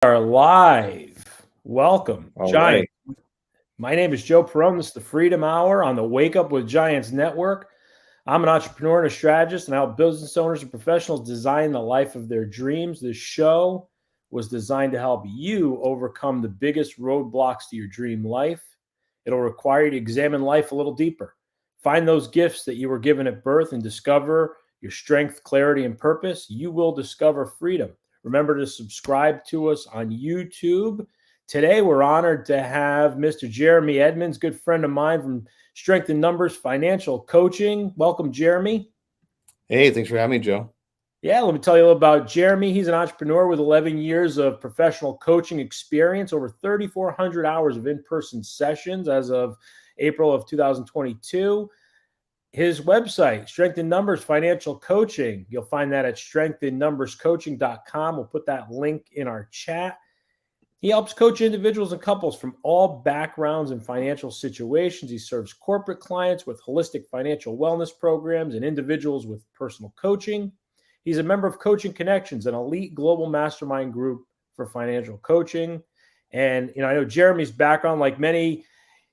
Are live. Welcome, All Giant. right. My name is Joe Perrone. This is the Freedom Hour on the Wake Up with Giants Network. I'm an entrepreneur and a strategist, and I help business owners and professionals design the life of their dreams. This show was designed to help you overcome the biggest roadblocks to your dream life. It'll require you to examine life a little deeper, find those gifts that you were given at birth, and discover your strength, clarity, and purpose. You will discover freedom. Remember to subscribe to us on YouTube. Today, we're honored to have Mr. Jeremy Edmonds, good friend of mine from Strength in Numbers Financial Coaching. Welcome, Jeremy. Hey, thanks for having me, Joe. Yeah, let me tell you a little about Jeremy. He's an entrepreneur with 11 years of professional coaching experience, over 3,400 hours of in-person sessions as of April of 2022. His website, Strength in Numbers Financial Coaching. You'll find that at strengthinnumberscoaching.com. We'll put that link in our chat. He helps coach individuals and couples from all backgrounds and financial situations. He serves corporate clients with holistic financial wellness programs and individuals with personal coaching. He's a member of Coaching Connections, an elite global mastermind group for financial coaching. And, I know Jeremy's background, like many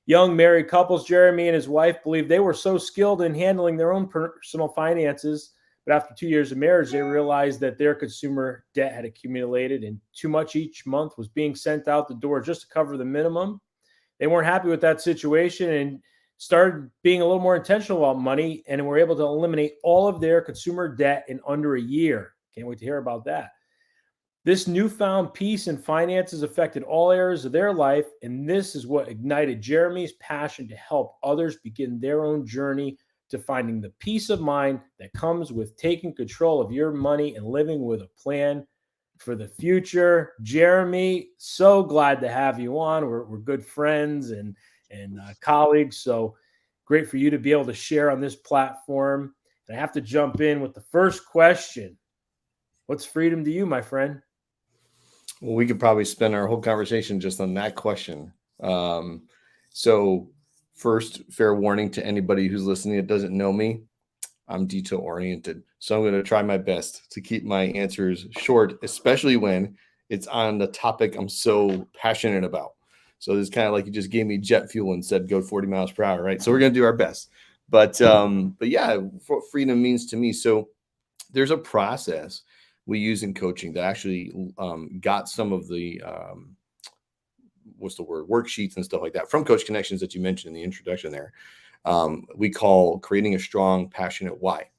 young married couples, Jeremy and his wife believed they were so skilled in handling their own personal finances. But after 2 years of marriage, they realized that their consumer debt had accumulated and too much each month was being sent out the door just to cover the minimum. They weren't happy with that situation and started being a little more intentional about money, and were able to eliminate all of their consumer debt in under a year. Can't wait to hear about that. This newfound peace in finances affected all areas of their life, and this is what ignited Jeremy's passion to help others begin their own journey to finding the peace of mind that comes with taking control of your money and living with a plan for the future. Jeremy, so glad to have you on. We're good friends and colleagues, so great for you to be able to share on this platform. And I have to jump in with the first question. What's freedom to you, my friend? Well, we could probably spend our whole conversation just on that question. So first, fair warning to anybody who's listening that doesn't know me, I'm detail oriented. So I'm going to try my best to keep my answers short, especially when it's on the topic I'm so passionate about. So it's kind of like you just gave me jet fuel and said, go 40 miles per hour, right? So we're going to do our best. But yeah, what freedom means to me. So there's a process we use in coaching that actually got some of the worksheets and stuff like that from Coach Connections that you mentioned in the introduction there. We call creating a strong, passionate why.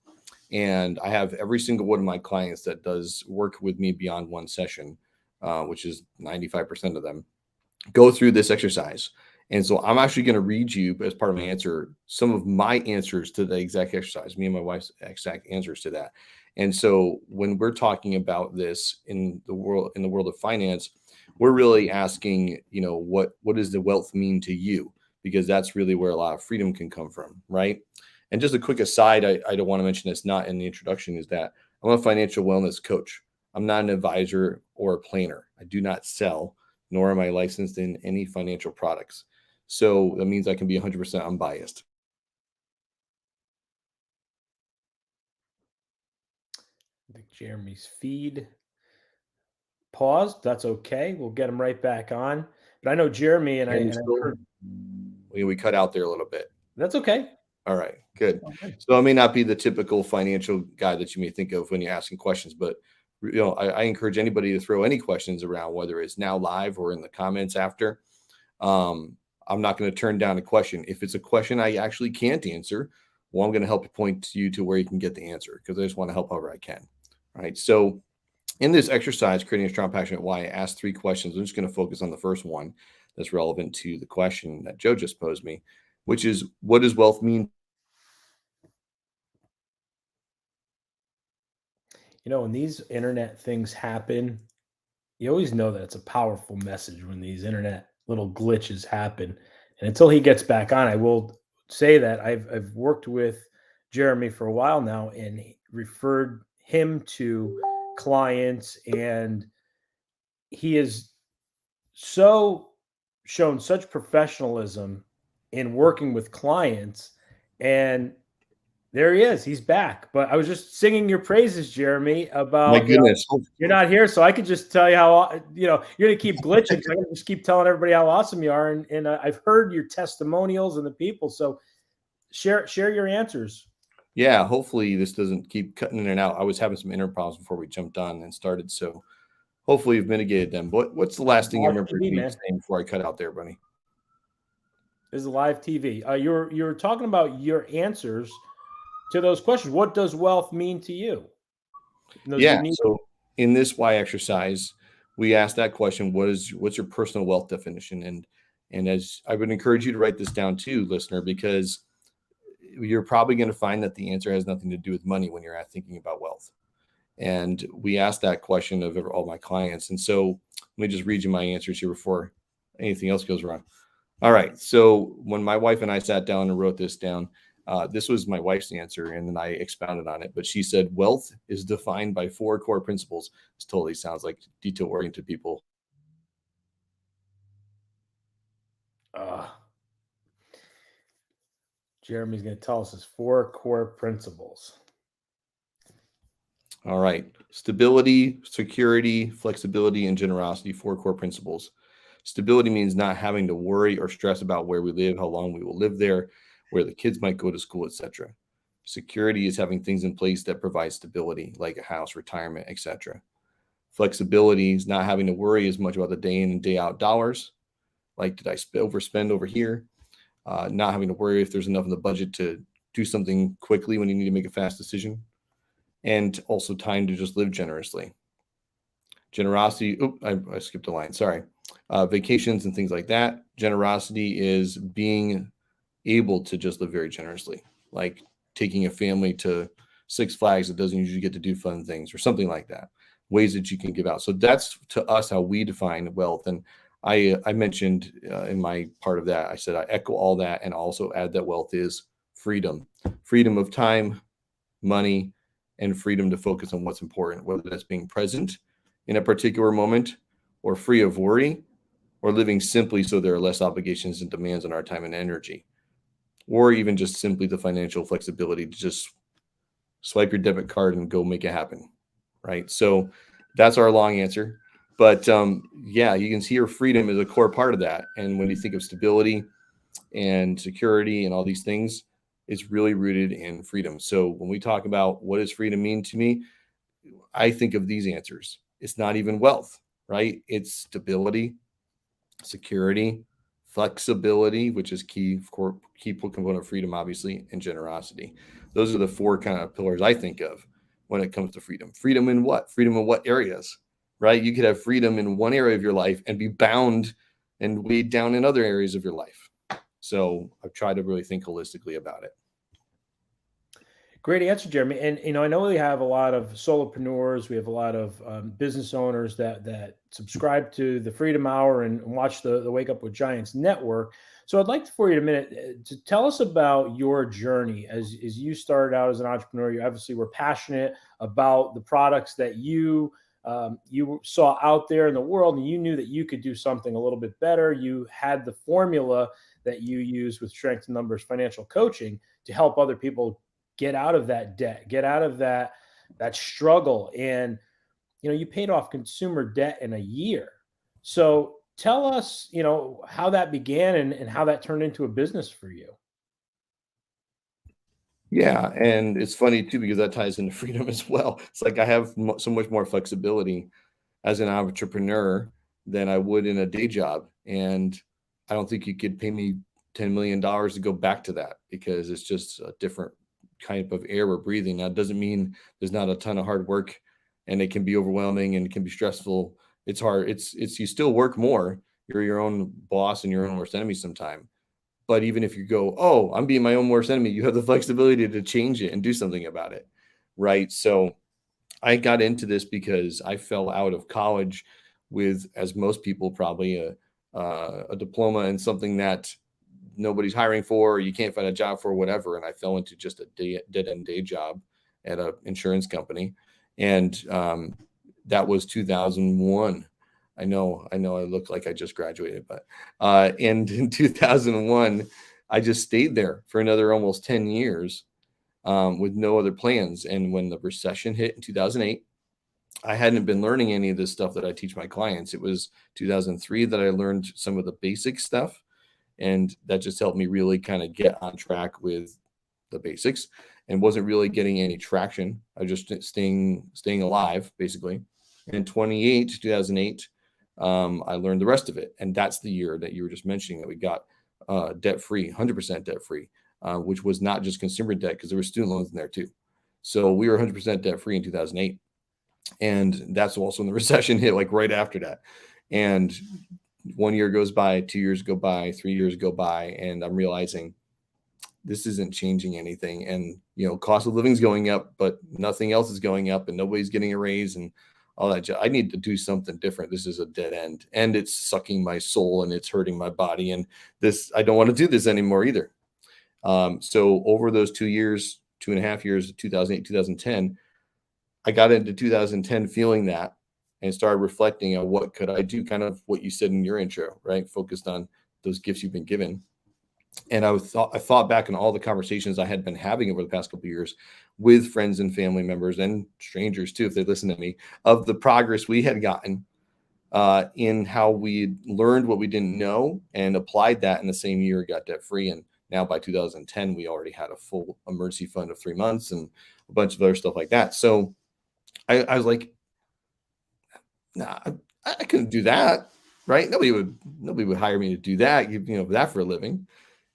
And I have every single one of my clients that does work with me beyond one session, which is 95% of them, go through this exercise. And so I'm actually going to read you, as part of my answer, some of my answers to the exact exercise, me and my wife's exact answers to that. And so when we're talking about this in the world of finance, we're really asking, what does the wealth mean to you? Because that's really where a lot of freedom can come from, right? And just a quick aside, I don't want to mention this, not in the introduction, is that I'm a financial wellness coach. I'm not an advisor or a planner. I do not sell, nor am I licensed in any financial products. So that means I can be 100% unbiased. I think Jeremy's feed paused. That's okay. We'll get him right back on. But I know Jeremy, and I heard we cut out there a little bit. That's okay. All right, good. So I may not be the typical financial guy that you may think of when you're asking questions, but I encourage anybody to throw any questions around, whether it's now live or in the comments after. I'm not going to turn down a question. If it's a question I actually can't answer, well, I'm going to help you point you to where you can get the answer, because I just want to help however I can. All right. So in this exercise, creating a strong, passionate why, I asked 3 questions. I'm just going to focus on the first one that's relevant to the question that Joe just posed me, which is, what does wealth mean? When these internet things happen, you always know that it's a powerful message when these internet little glitches happen. And until he gets back on, I will say that I've worked with Jeremy for a while now, and referred him to clients, and he has so shown such professionalism in working with clients. And There he is. He's back. But I was just singing your praises, Jeremy, My about, goodness. you're not here, so I could just tell you how, you're going to keep glitching. So I can just keep telling everybody how awesome you are. And I've heard your testimonials and the people. So share your answers. Yeah, hopefully this doesn't keep cutting in and out. I was having some internet problems before we jumped on and started. So hopefully you've mitigated them. What's the last thing you Live remember TV, me man. saying before I cut out there, Bunny? This is live TV. You're talking about your answers to those questions. What does wealth mean to you? And those Yeah. unique. So in this why exercise, we asked that question: what's your personal wealth definition? And as I would encourage you to write this down too, listener, because you're probably going to find that the answer has nothing to do with money when you're thinking about wealth. And we asked that question of all my clients. And so let me just read you my answers here before anything else goes wrong. All right. So when my wife and I sat down and wrote this down, this was my wife's answer, and then I expounded on it. But she said, wealth is defined by 4 core principles. This totally sounds like detail-oriented people. Jeremy's going to tell us his 4 core principles. All right. Stability, security, flexibility, and generosity, 4 core principles. Stability means not having to worry or stress about where we live, how long we will live there, where the kids might go to school, etc. Security is having things in place that provide stability, like a house, retirement, etc. Flexibility is not having to worry as much about the day in and day out dollars, like did I overspend over here? Not having to worry if there's enough in the budget to do something quickly when you need to make a fast decision, and also time to just live generously. Generosity, I skipped a line, sorry. Vacations and things like that. Generosity is being able to just live very generously, like taking a family to Six Flags that doesn't usually get to do fun things or something like that. Ways that you can give out. So that's to us how we define wealth. And I mentioned in my part of that, I said I echo all that and also add that wealth is freedom. Freedom of time, money, and freedom to focus on what's important, whether that's being present in a particular moment or free of worry or living simply so there are less obligations and demands on our time and energy, or even just simply the financial flexibility to just swipe your debit card and go make it happen, right? So that's our long answer. But yeah, you can see your freedom is a core part of that. And when you think of stability and security and all these things, it's really rooted in freedom. So when we talk about what does freedom mean to me, I think of these answers. It's not even wealth, right? It's stability, security, flexibility, which is key component of freedom, obviously, and generosity. Those are the 4 kind of pillars I think of when it comes to freedom. Freedom in what? Freedom in what areas, right? You could have freedom in one area of your life and be bound and weighed down in other areas of your life. So I've tried to really think holistically about it. Great answer, Jeremy. And I know we have a lot of solopreneurs. We have a lot of business owners that subscribe to the Freedom Hour and watch the Wake Up with Giants network. So I'd like for you to tell us about your journey as you started out as an entrepreneur. You obviously were passionate about the products that you saw out there in the world, and you knew that you could do something a little bit better. You had the formula that you use with Strength in Numbers Financial Coaching to help other people get out of that debt, get out of that struggle. And, you paid off consumer debt in a year. So tell us, how that began and how that turned into a business for you. Yeah, and it's funny too because that ties into freedom as well. It's like I have so much more flexibility as an entrepreneur than I would in a day job, and I don't think you could pay me $10 million to go back to that because it's just a different kind of air we're breathing. Now, it doesn't mean there's not a ton of hard work, and it can be overwhelming and it can be stressful. It's hard. It's you still work more. You're your own boss and your own worst enemy sometimes. But even if you go, oh, I'm being my own worst enemy, you have the flexibility to change it and do something about it, right? So I got into this because I fell out of college with, as most people probably, a diploma in something that nobody's hiring for, or you can't find a job for, whatever. And I fell into just a dead-end day job at an insurance company, and that was 2001. I know I look like I just graduated, but and in 2001, I just stayed there for another almost 10 years with no other plans. And when the recession hit in 2008, I hadn't been learning any of this stuff that I teach my clients. It was 2003 that I learned some of the basic stuff. And that just helped me really kind of get on track with the basics, and wasn't really getting any traction. I was just staying alive, basically. And in 2008, I learned the rest of it. And that's the year that you were just mentioning that we got debt free, 100% debt free, which was not just consumer debt, because there were student loans in there too. So we were 100% debt free in 2008. And that's also when the recession hit, like right after that. And 1 year goes by, 2 years go by, 3 years go by, and I'm realizing this isn't changing anything. And, cost of living is going up, but nothing else is going up, and nobody's getting a raise and all that. I need to do something different. This is a dead end, and it's sucking my soul, and it's hurting my body. And I don't want to do this anymore either. So over those 2 years, 2.5 years, 2008, 2010, I got into 2010 feeling that, and started reflecting on what could I do, kind of what you said in your intro, right? Focused on those gifts you've been given. And I thought back on all the conversations I had been having over the past couple of years with friends and family members and strangers too, if they listen to me, of the progress we had gotten in how we learned what we didn't know and applied that in the same year, got debt free. And now by 2010, we already had a full emergency fund of 3 months and a bunch of other stuff like that. So I was like, nah, I couldn't do that, right? Nobody would hire me to do that, that for a living.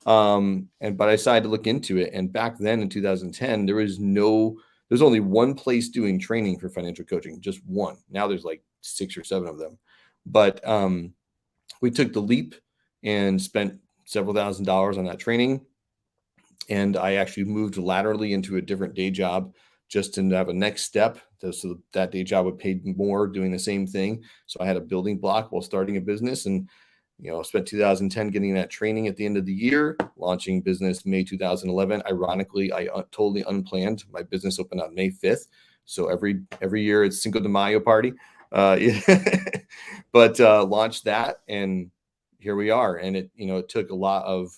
But I decided to look into it. And back then in 2010, there's only one place doing training for financial coaching, just one. Now there's like 6 or 7 of them. But we took the leap and spent several $1,000s on that training. And I actually moved laterally into a different day job just to have a next step. So that day job would pay more doing the same thing. So I had a building block while starting a business, and spent 2010 getting that training at the end of the year, launching business May 2011. Ironically, I totally unplanned. My business opened on May 5th. So every year it's Cinco de Mayo party. But launched that, and here we are. And it took a lot of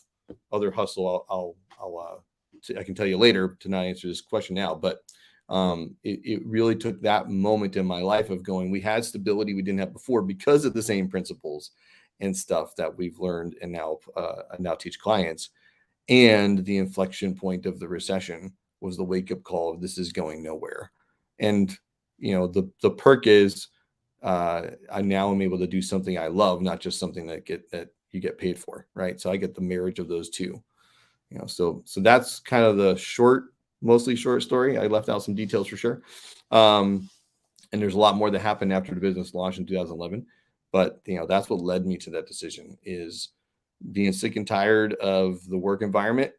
other hustle. I can tell you later to not answer this question now, but it really took that moment in my life of going, we had stability we didn't have before because of the same principles and stuff that we've learned and now teach clients. And the inflection point of the recession was the wake up call of this is going nowhere. And, the perk is I now am able to do something I love, not just something that you get paid for. Right. So I get the marriage of those two, so that's kind of the mostly short story. I left out some details for sure. And there's a lot more that happened after the business launched in 2011. But, that's what led me to that decision, is being sick and tired of the work environment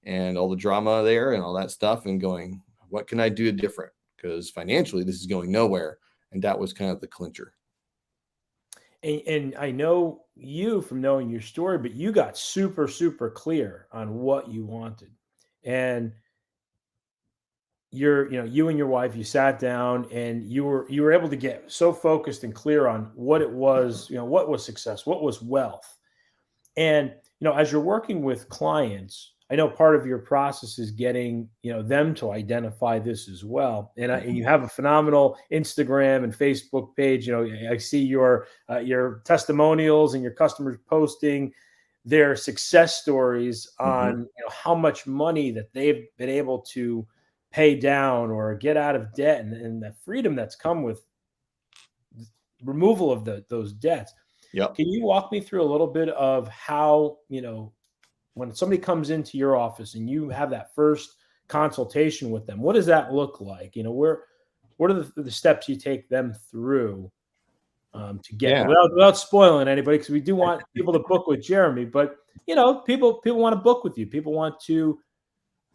and all the drama there and all that stuff, and going, what can I do different? Because financially, this is going nowhere. And that was kind of the clincher. And I know you from knowing your story, but you got super, super clear on what you wanted. And you and your wife, you sat down and you were able to get so focused and clear on what it was, what was success, what was wealth. And, as you're working with clients, I know part of your process is getting, them to identify this as well. And you have a phenomenal Instagram and Facebook page. I see your testimonials and your customers posting their success stories on how much money that they've been able to pay down or get out of debt, and the freedom that's come with removal of those debts. Yep. Can you walk me through a little bit of how, when somebody comes into your office and you have that first consultation with them, what does that look like? What are the steps you take them through to get without spoiling anybody? Because we do want people to book with Jeremy, but people want to book with you. People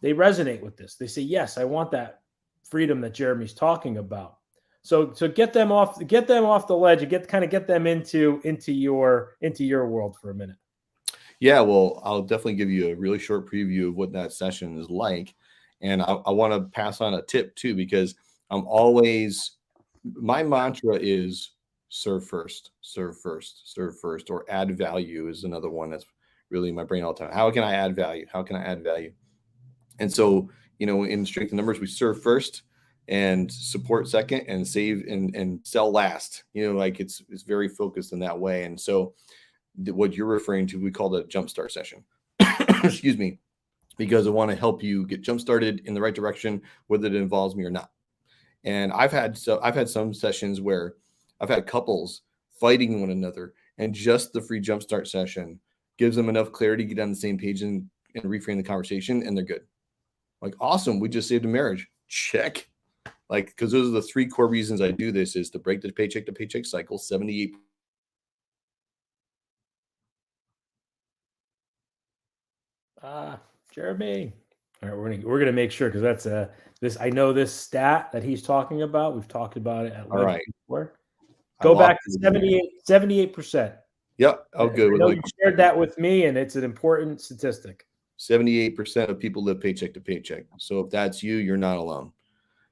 they resonate with this. They say, yes, I want that freedom that Jeremy's talking about. So get them off the ledge and get them into your world for a minute. Yeah, well, I'll definitely give you a really short preview of what that session is like. And I want to pass on a tip too, because my mantra is serve first, or add value is another one that's really in my brain all the time. How can I add value? And so, in strength and numbers, we serve first and support second and save and sell last. Like it's very focused in that way. And so what you're referring to, we call that jumpstart session. Excuse me, because I want to help you get jump started in the right direction, whether it involves me or not. And I've had some sessions where I've had couples fighting one another, and just the free jumpstart session gives them enough clarity to get on the same page and reframe the conversation, and they're good. Like, awesome, we just saved a marriage. Check. Like, because those are the 3 core reasons I do this, is to break the paycheck to paycheck cycle. 78. Jeremy. All right, we're gonna make sure, because that's this. I know this stat that he's talking about. We've talked about it at length before. Go back to 78%. Yep. Oh, good. I know you shared that with me, and it's an important statistic. 78% of people live paycheck to paycheck. So if that's you, you're not alone.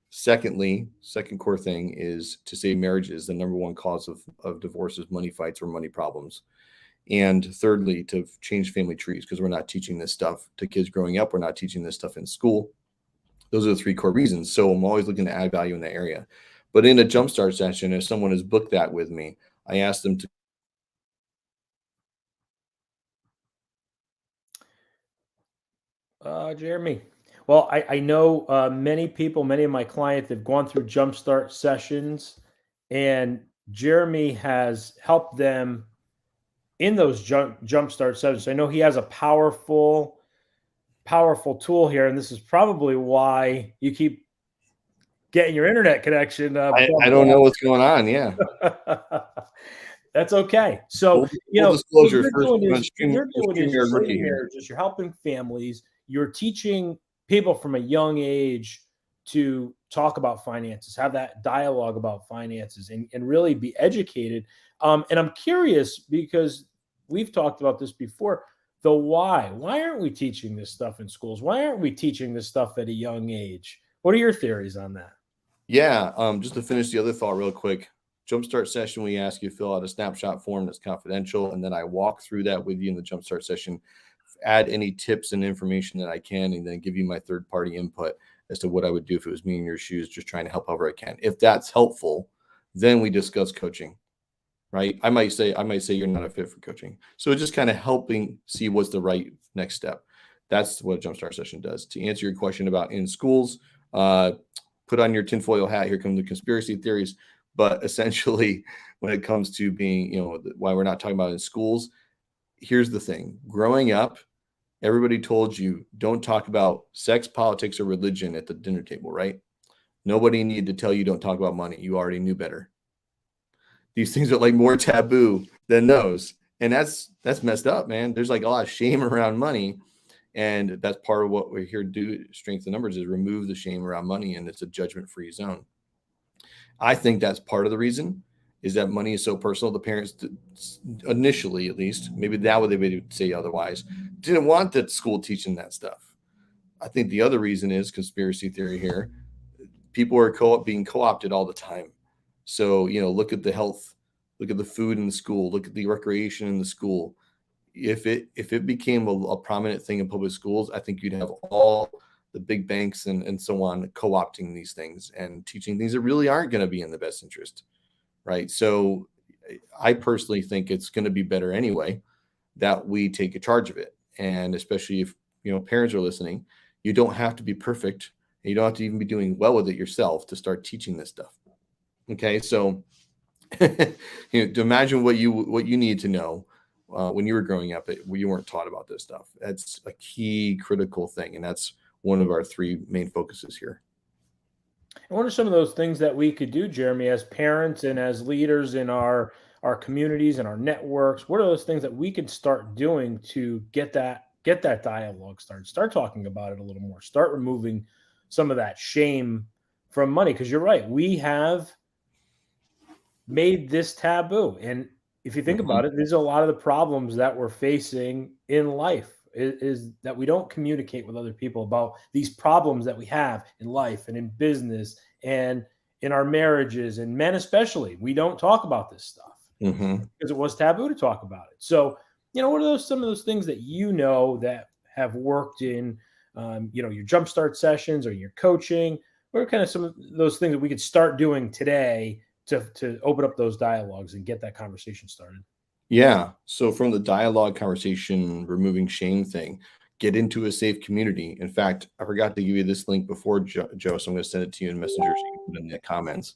Secondly, second core thing is to save marriages. The number one cause of divorce is money fights or money problems. And thirdly, to change family trees, because we're not teaching this stuff to kids growing up. We're not teaching this stuff in school. Those are the 3 core reasons. So I'm always looking to add value in that area. But in a jumpstart session, if someone has booked that with me, I ask them to. Jeremy. Well, I know many of my clients have gone through jumpstart sessions, and Jeremy has helped them in those jumpstart sessions. I know he has a powerful tool here, and this is probably why you keep getting your internet connection. I don't know what's going on. Yeah. That's okay. So, disclosure you're helping families. You're teaching people from a young age to talk about finances, have that dialogue about finances, and really be educated. And I'm curious, because we've talked about this before, the why. Why aren't we teaching this stuff in schools? Why aren't we teaching this stuff at a young age? What are your theories on that? Yeah. Just to finish the other thought real quick. Jumpstart session, we ask you to fill out a snapshot form that's confidential, and then I walk through that with you in the jumpstart session, add any tips and information that I can, and then give you my third-party input as to what I would do if it was me in your shoes, just trying to help however I can. If that's helpful, then we discuss coaching, right? I might say you're not a fit for coaching. So just kind of helping see what's the right next step. That's what a jumpstart session does. To answer your question about in schools, put on your tinfoil hat. Here come the conspiracy theories. But essentially, when it comes to being, why we're not talking about it in schools, here's the thing. Growing up, everybody told you, don't talk about sex, politics, or religion at the dinner table, right? Nobody needed to tell you don't talk about money. You already knew better. These things are like more taboo than those. And that's messed up, man. There's like a lot of shame around money. And that's part of what we're here to do, Strength in Numbers, is remove the shame around money, and it's a judgment-free zone. I think that's part of the reason, is that money is so personal. The parents, initially at least, maybe that would they would say otherwise, didn't want the school teaching that stuff. I think the other reason is conspiracy theory here. People are being co-opted all the time. So, look at the health, look at the food in the school, look at the recreation in the school. If it became a prominent thing in public schools, I think you'd have all the big banks and so on co-opting these things and teaching things that really aren't going to be in the best interest, right? So I personally think it's going to be better anyway that we take a charge of it. And especially if, parents are listening, you don't have to be perfect. And you don't have to even be doing well with it yourself to start teaching this stuff. Okay. So, to imagine what you need to know when you were growing up, you weren't taught about this stuff. That's a key critical thing. And that's one of our 3 main focuses here. And what are some of those things that we could do, Jeremy, as parents and as leaders in our communities and our networks? What are those things that we can start doing to get that dialogue started? Start talking about it a little more. Start removing some of that shame from money, because you're right. We have made this taboo, and if you think about it, these are a lot of the problems that we're facing in life. Is that we don't communicate with other people about these problems that we have in life and in business and in our marriages, and men especially. We don't talk about this stuff because it was taboo to talk about it. So, what are some of those things that that have worked in your jumpstart sessions or your coaching? What are kind of some of those things that we could start doing today to open up those dialogues and get that conversation started? Yeah. So from the dialogue conversation, removing shame thing, get into a safe community. In fact, I forgot to give you this link before, Joe, so I'm going to send it to you in Messenger so you can put it in the comments.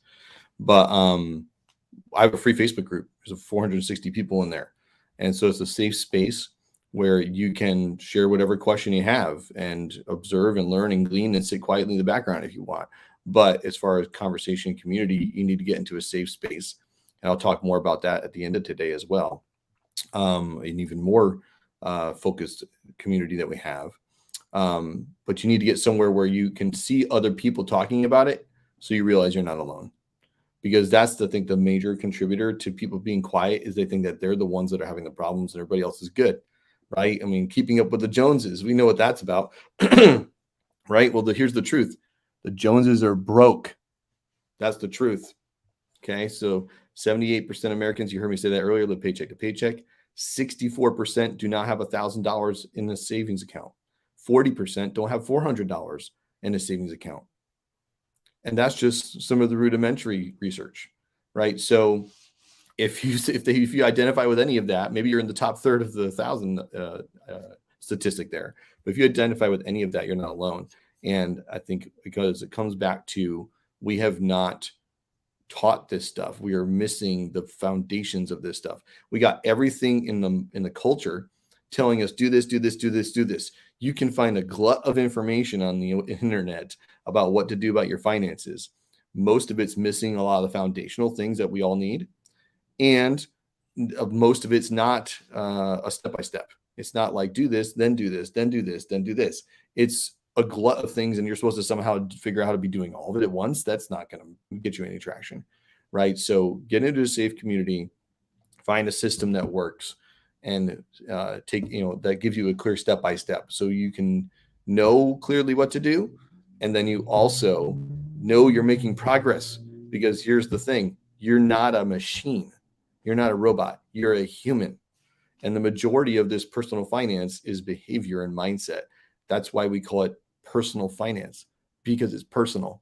But I have a free Facebook group. There's 460 people in there. And so it's a safe space where you can share whatever question you have and observe and learn and glean and sit quietly in the background if you want. But as far as conversation community, you need to get into a safe space. And I'll talk more about that at the end of today as well. An even more focused community that we have. But you need to get somewhere where you can see other people talking about it so you realize you're not alone. Because that's the major contributor to people being quiet is they think that they're the ones that are having the problems and everybody else is good, right? I mean, keeping up with the Joneses, we know what that's about, right? Well, here's the truth. The Joneses are broke. That's the truth. Okay, so 78% of Americans, you heard me say that earlier, live paycheck to paycheck. 64% do not have $1,000 in a savings account. 40% don't have $400 in a savings account. And that's just some of the rudimentary research, right? So if you identify with any of that, maybe you're in the top third of the 1,000 statistic there. But if you identify with any of that, you're not alone. And I think because it comes back to we have not taught this stuff. We are missing the foundations of this stuff. We got everything in the culture telling us do this, do this, do this, do this. You can find a glut of information on the internet about what to do about your finances. Most of it's missing a lot of the foundational things that we all need. And most of it's not a step-by-step. It's not like do this, then do this, then do this, then do this. It's a glut of things and you're supposed to somehow figure out how to be doing all of it at once. That's not going to get you any traction, right? So get into a safe community, find a system that works, and take, that gives you a clear step-by-step so you can know clearly what to do. And then you also know you're making progress, because here's the thing. You're not a machine. You're not a robot. You're a human. And the majority of this personal finance is behavior and mindset. That's why we call it personal finance, because it's personal.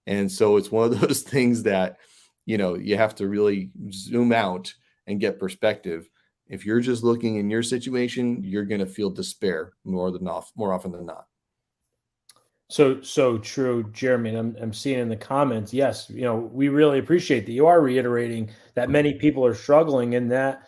And so it's one of those things that, you have to really zoom out and get perspective. If you're just looking in your situation, you're going to feel despair more often than not. So true, Jeremy. And I'm seeing in the comments, yes, we really appreciate that you are reiterating that many people are struggling, and that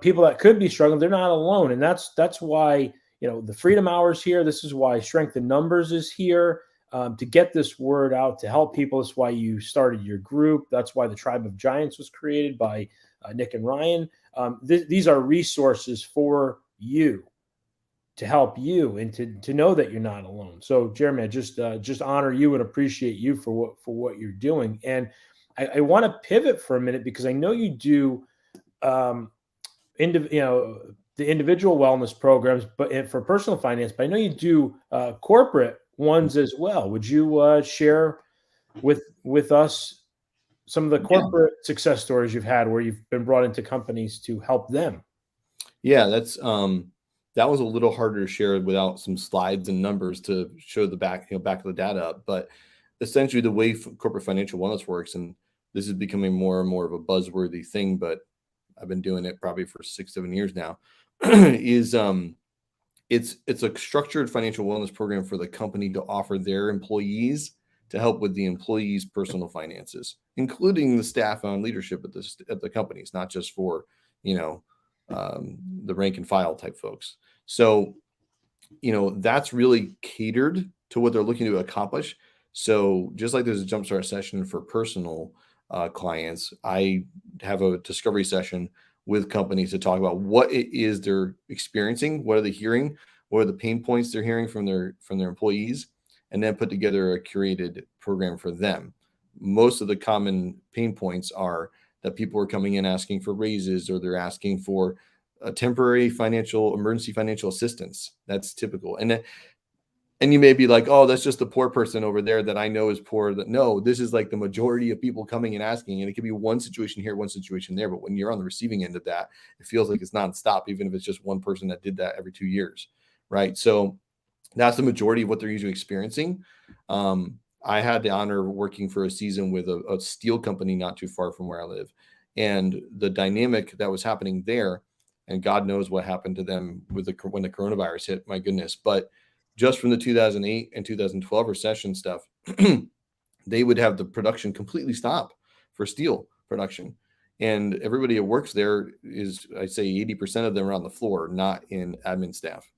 people that could be struggling, they're not alone. And that's why the Freedom Hours here. This is why Strength in Numbers is here, to get this word out to help people. That's why you started your group. That's why the Tribe of Giants was created by Nick and Ryan. These are resources for you, to help you, and to know that you're not alone. So, Jeremy, I just honor you and appreciate you for what you're doing. And I want to pivot for a minute, because I know you do, the individual wellness programs, but for personal finance. But I know you do corporate ones as well. Would you share with us some of the corporate success stories you've had where you've been brought into companies to help them? Yeah, that was a little harder to share without some slides and numbers to show the back of the data up. But essentially, the way corporate financial wellness works, and this is becoming more and more of a buzzworthy thing, but I've been doing it probably for 6-7 years now, is it's a structured financial wellness program for the company to offer their employees to help with the employees' personal finances, including the staff and leadership at the companies, not just for the rank and file type folks. So, that's really catered to what they're looking to accomplish. So just like there's a jumpstart session for personal clients, I have a discovery session with companies to talk about what it is they're experiencing, what are they hearing, what are the pain points they're hearing from their employees, and then put together a curated program for them. Most of the common pain points are that people are coming in asking for raises, or they're asking for a temporary emergency financial assistance. That's typical. And you may be like, oh, that's just the poor person over there that I know is poor. No, this is like the majority of people coming and asking. And it could be one situation here, one situation there. But when you're on the receiving end of that, it feels like it's nonstop, even if it's just one person that did that every 2 years, right? So That's the majority of what they're usually experiencing. I had the honor of working for a season with a steel company not too far from where I live. And the dynamic that was happening there, and God knows what happened to them with when the coronavirus hit, my goodness. But just from the 2008 and 2012 recession stuff, they would have the production completely stop for steel production. And everybody that works there is, I'd say 80% of them are on the floor, not in admin staff.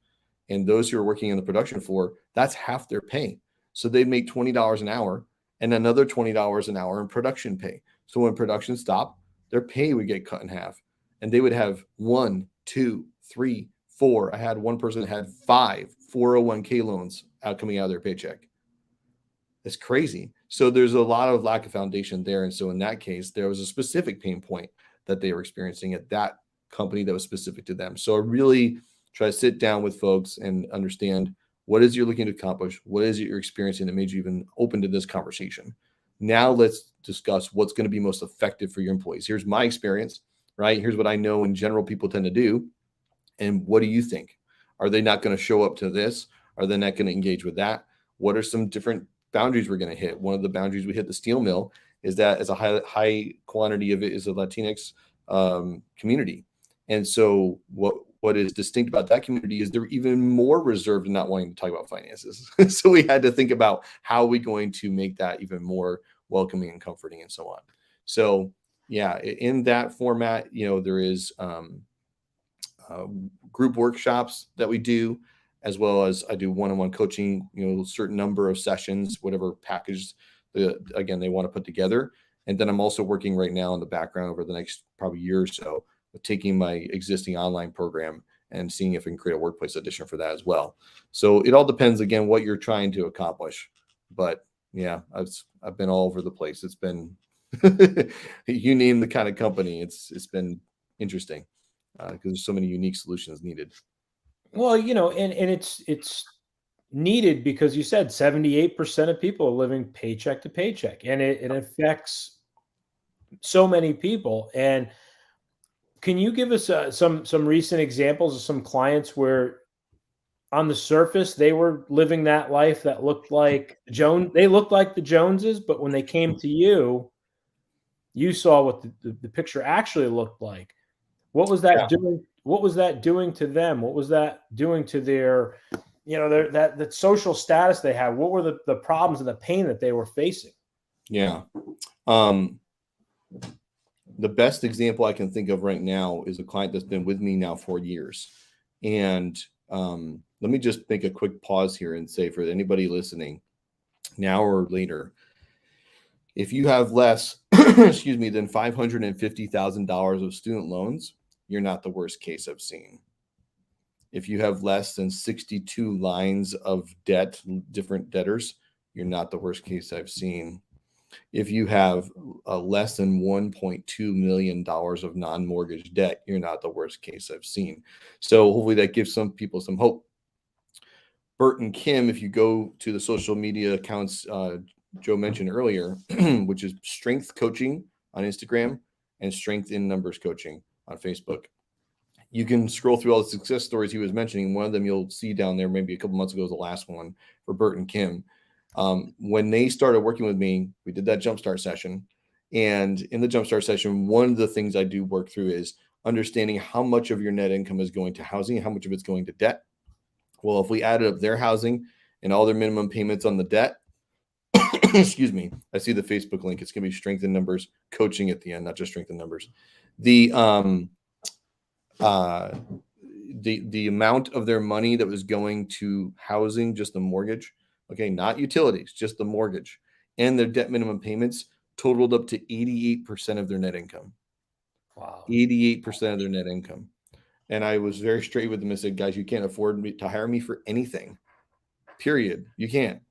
And those who are working on the production floor, that's half their pay. So they'd make $20 an hour and another $20 an hour in production pay. So when production stopped, their pay would get cut in half. And they would have 1, 2, 3, 4. I had one person that had 5 401k loans coming out of their paycheck. It's crazy. So there's a lot of lack of foundation there. And so in that case, there was a specific pain point that they were experiencing at that company that was specific to them. So I really try to sit down with folks and understand what is you're looking to accomplish, what is it you're experiencing that made you even open to this conversation. Now let's discuss what's going to be most effective for your employees. Here's my experience, right? Here's what I know in general people tend to do. And what do you think? Are they not going to show up to this? Are they not going to engage with that? What are some different boundaries we're going to hit? One of the boundaries we hit the steel mill is that as a high quantity of it is a Latinx community. And so what is distinct about that community is they're even more reserved and not wanting to talk about finances. So we had to think about how are we going to make that even more welcoming and comforting and so on. So yeah, in that format, there is group workshops that we do, as well as I do one-on-one coaching, certain number of sessions, whatever package again they want to put together. And then I'm also working right now in the background over the next probably year or so, taking my existing online program and seeing if we can create a workplace edition for that as well. So it all depends again what you're trying to accomplish. But yeah, I've been all over the place. It's been you name the kind of company. It's been interesting because there's so many unique solutions needed. Well, and it's needed because you said 78% of people are living paycheck to paycheck, and it affects so many people. And can you give us some recent examples of some clients where on the surface they were living that life that looked like they looked like the Joneses, but when they came to you, you saw what the picture actually looked like. What was that doing? What was that doing to them? What was that doing to their, that social status they had? What were the problems and the pain that they were facing? Yeah. The best example I can think of right now is a client that's been with me now for years. And let me just make a quick pause here and say for anybody listening now or later, if you have less, excuse me, than $550,000 of student loans, you're not the worst case I've seen. If you have less than 62 lines of debt, different debtors, you're not the worst case I've seen. If you have less than $1.2 million of non-mortgage debt, you're not the worst case I've seen. So hopefully that gives some people some hope. Bert and Kim, if you go to the social media accounts Joe mentioned earlier, which is Strength Coaching on Instagram and Strength in Numbers Coaching on Facebook, you can scroll through all the success stories he was mentioning. One of them you'll see down there maybe a couple months ago is the last one for Bert and Kim. When they started working with me, we did that jumpstart session. And in the jumpstart session, one of the things I do work through is understanding how much of your net income is going to housing and how much of it's going to debt. Well, if we added up their housing and all their minimum payments on the debt, excuse me, I see the Facebook link. It's going to be Strength in Numbers Coaching at the end, not just Strength in Numbers. The amount of their money that was going to housing, just the mortgage, okay, not utilities, just the mortgage, and their debt minimum payments totaled up to 88% of their net income. Wow. 88% of their net income. And I was very straight with them and said, guys, you can't afford to hire me for anything, period. You can't.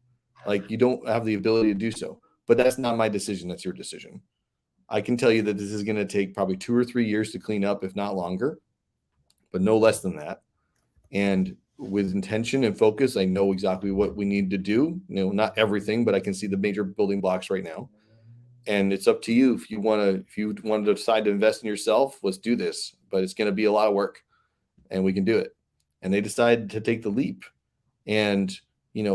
Like, you don't have the ability to do so. But that's not my decision. That's your decision. I can tell you that this is going to take probably 2 or 3 years to clean up, if not longer, but no less than that. And with intention and focus, I know exactly what we need to do. Not everything, but I can see the major building blocks right now. And it's up to you. If you want to decide to invest in yourself, let's do this. But it's going to be a lot of work, and we can do it. And they decided to take the leap. And,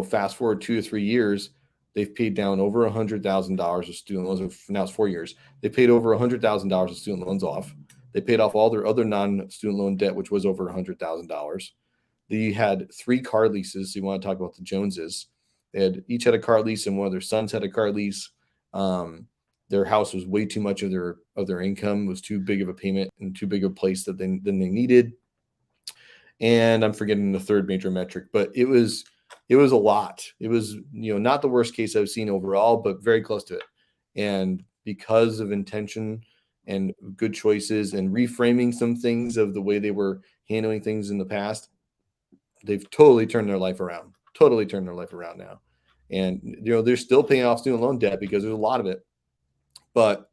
fast forward 2 to 3 years, they've paid down over $100,000 of student loans. Now it's 4 years. They paid over $100,000 of student loans off. They paid off all their other non-student loan debt, which was over $100,000. They had 3 car leases. So you want to talk about the Joneses. They each had a car lease, and one of their sons had a car lease. Their house was way too much of their income. It was too big of a payment and too big of a place than they needed. And I'm forgetting the third major metric, but it was a lot. It was, not the worst case I've seen overall, but very close to it. And because of intention and good choices and reframing some things of the way they were handling things in the past, they've totally turned their life around. Now. And, they're still paying off student loan debt because there's a lot of it, but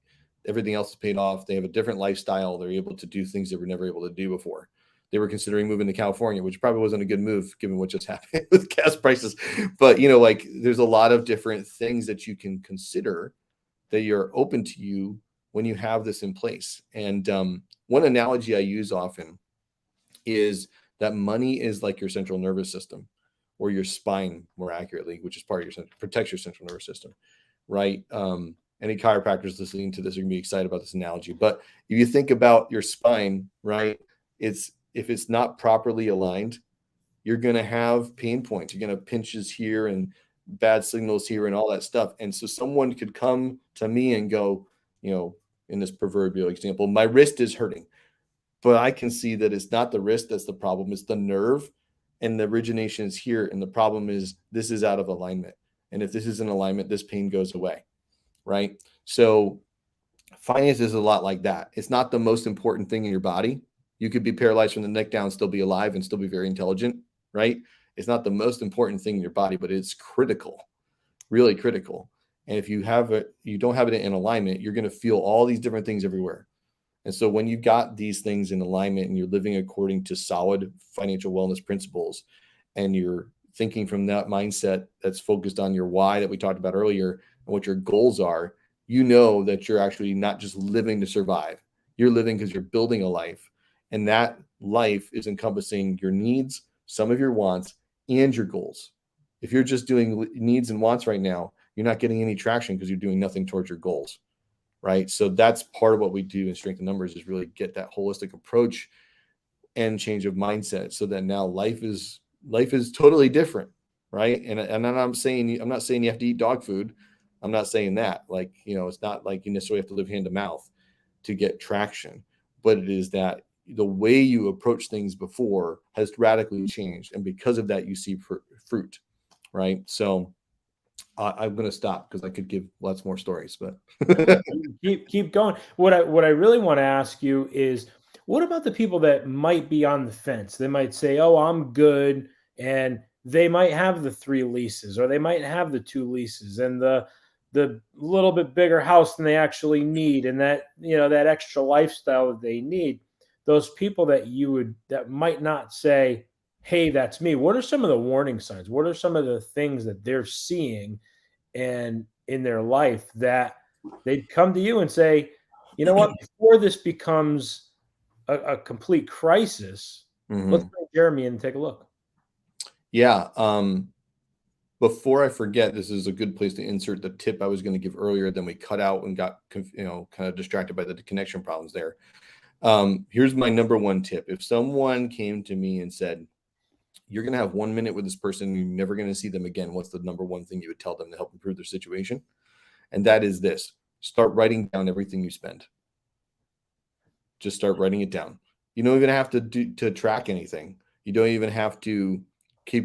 everything else is paid off. They have a different lifestyle. They're able to do things they were never able to do before. They were considering moving to California, which probably wasn't a good move given what just happened with gas prices. But, there's a lot of different things that you can consider that you're open to you when you have this in place. And one analogy I use often is that money is like your central nervous system, or your spine more accurately, which is part of protects your central nervous system, right? Any chiropractors listening to this are going to be excited about this analogy. But if you think about your spine, right, if it's not properly aligned, you're going to have pain points. You're going to have pinches here and bad signals here and all that stuff. And so someone could come to me and go, in this proverbial example, my wrist is hurting. But I can see that it's not the wrist that's the problem. It's the nerve, and the origination is here. And the problem is this is out of alignment. And if this is in alignment, this pain goes away, right? So finance is a lot like that. It's not the most important thing in your body. You could be paralyzed from the neck down, still be alive, and still be very intelligent, right? It's not the most important thing in your body, but it's critical, really critical. And if you don't have it in alignment, you're going to feel all these different things everywhere. And so when you've got these things in alignment and you're living according to solid financial wellness principles, and you're thinking from that mindset that's focused on your why that we talked about earlier and what your goals are, that you're actually not just living to survive. You're living because you're building a life. And that life is encompassing your needs, some of your wants, and your goals. If you're just doing needs and wants right now, you're not getting any traction because you're doing nothing towards your goals, right? So that's part of what we do in Strength in Numbers, is really get that holistic approach and change of mindset, so that now life is totally different, right? And I'm not saying you have to eat dog food. I'm not saying that. It's not like you necessarily have to live hand to mouth to get traction, but it is that the way you approach things before has radically changed. And because of that, you see fruit, right? So I'm going to stop because I could give lots more stories, but keep going. What I really want to ask you is, what about the people that might be on the fence? They might say, "Oh, I'm good," and they might have the 3 leases, or they might have the 2 leases, and the little bit bigger house than they actually need, and that that extra lifestyle that they need. Those people that might not say, "Hey, that's me." What are some of the warning signs? What are some of the things that they're seeing and in their life that they'd come to you and say, "You know what? Before this becomes a complete crisis, let's bring Jeremy in and take a look." Yeah. Before I forget, this is a good place to insert the tip I was going to give earlier. Then we cut out and got kind of distracted by the connection problems there. Here's my number one tip. If someone came to me and said, "You're going to have 1 minute with this person, you're never going to see them again," what's the number one thing you would tell them to help improve their situation? And that is this: start writing down everything you spend. Just start writing it down. You don't even have to track anything. You don't even have to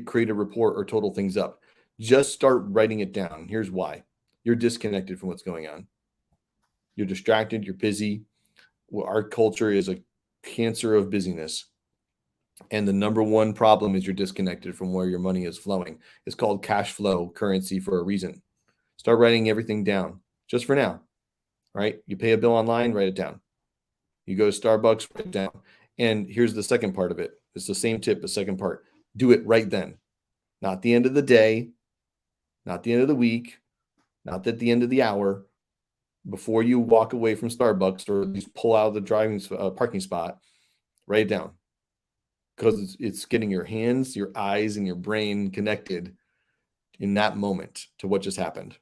create a report or total things up. Just start writing it down. Here's why: you're disconnected from what's going on. You're distracted. You're busy. Well, our culture is a cancer of busyness. And the number one problem is you're disconnected from where your money is flowing. It's called cash flow currency for a reason. Start writing everything down just for now, right? You pay a bill online, write it down. You go to Starbucks, write it down. And here's the second part of it. It's the same tip, the second part. Do it right then. Not the end of the day, not the end of the week, not at the end of the hour. Before you walk away from Starbucks or at least pull out of the parking spot, write it down. because it's getting your hands, your eyes, and your brain connected in that moment to what just happened.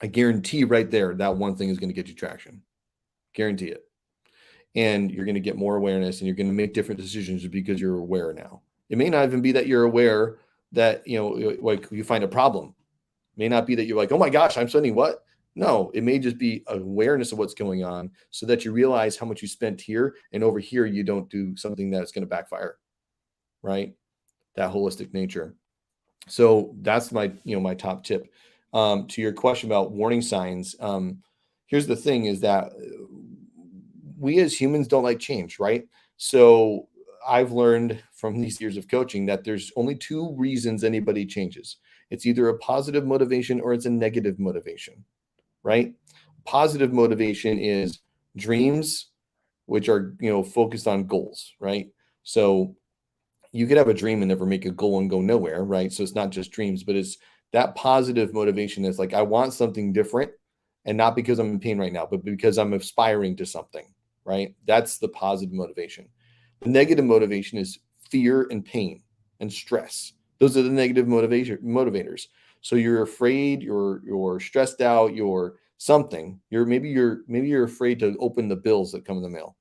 I guarantee right there that one thing is going to get you traction. Guarantee it. And you're going to get more awareness, and you're going to make different decisions because you're aware now. It may not even be that you're aware that, like you find a problem. It may not be that you're like, oh my gosh, I'm spending what? No, it may just be awareness of what's going on so that you realize how much you spent here, and over here you don't do something that's going to backfire, right? That holistic nature. So that's my top tip. To your question about warning signs, here's the thing is that we as humans don't like change, right? So I've learned from these years of coaching that there's only two reasons anybody changes. It's either a positive motivation or it's a negative motivation, right? Positive motivation is dreams, which are, focused on goals, right? So you could have a dream and never make a goal and go nowhere, right? So it's not just dreams, but it's that positive motivation is like, I want something different, and not because I'm in pain right now, but because I'm aspiring to something, right? That's the positive motivation. The negative motivation is fear and pain and stress. Those are the negative motivators. So you're afraid, you're stressed out, you're something. Maybe you're afraid to open the bills that come in the mail,